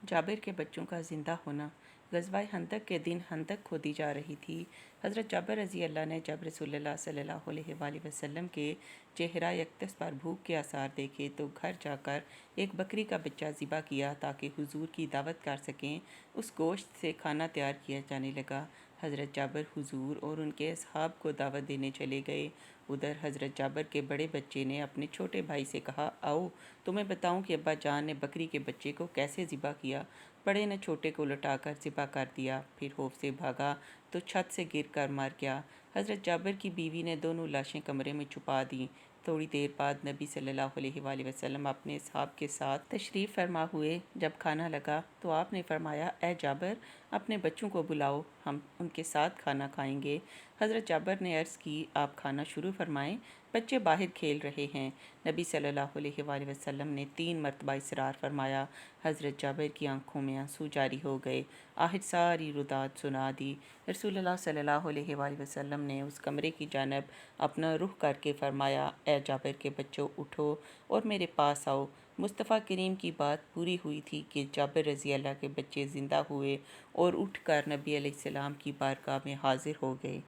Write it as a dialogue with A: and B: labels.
A: جابر کے بچوں کا زندہ ہونا۔ غزوہ خندق کے دن خندق کھودی جا رہی تھی۔ حضرت جابر رضی اللہ نے جب رسول اللہ صلی اللہ علیہ وآلہ وسلم کے چہرہ یکتس پر بھوک کے آثار دیکھے تو گھر جا کر ایک بکری کا بچہ ذبح کیا تاکہ حضور کی دعوت کر سکیں۔ اس گوشت سے کھانا تیار کیا جانے لگا۔ حضرت جابر حضور اور ان کے اصحاب کو دعوت دینے چلے گئے۔ ادھر حضرت جابر کے بڑے بچے نے اپنے چھوٹے بھائی سے کہا، آؤ تمہیں بتاؤں کہ ابا جان نے بکری کے بچے کو کیسے ذبح کیا۔ بڑے نے چھوٹے کو لٹا کر ذبح کر دیا، پھر خوف سے بھاگا تو چھت سے گر کر مر گیا۔ حضرت جابر کی بیوی نے دونوں لاشیں کمرے میں چھپا دیں۔ تھوڑی دیر بعد نبی صلی اللہ علیہ وآلہ وسلم اپنے اصحاب کے ساتھ تشریف فرما ہوئے۔ جب کھانا لگا تو آپ نے فرمایا، اے جابر اپنے بچوں کو بلاؤ، ہم ان کے ساتھ کھانا کھائیں گے۔ حضرت جابر نے عرض کی، آپ کھانا شروع فرمائیں، بچے باہر کھیل رہے ہیں۔ نبی صلی اللہ علیہ وآلہ وسلم نے 3 مرتبہ اصرار فرمایا۔ حضرت جابر کی آنکھوں میں آنسو جاری ہو گئے۔ آخر ساری رودات سنا دی۔ رسول اللہ صلی اللہ علیہ وآلہ وسلم نے اس کمرے کی جانب اپنا رخ کر کے فرمایا، اے جابر کے بچوں اٹھو اور میرے پاس آؤ۔ مصطفیٰ کریم کی بات پوری ہوئی تھی کہ جابر رضی اللہ کے بچے زندہ ہوئے اور اٹھ کر نبی علیہ السلام کی بارگاہ میں حاضر ہو گئے۔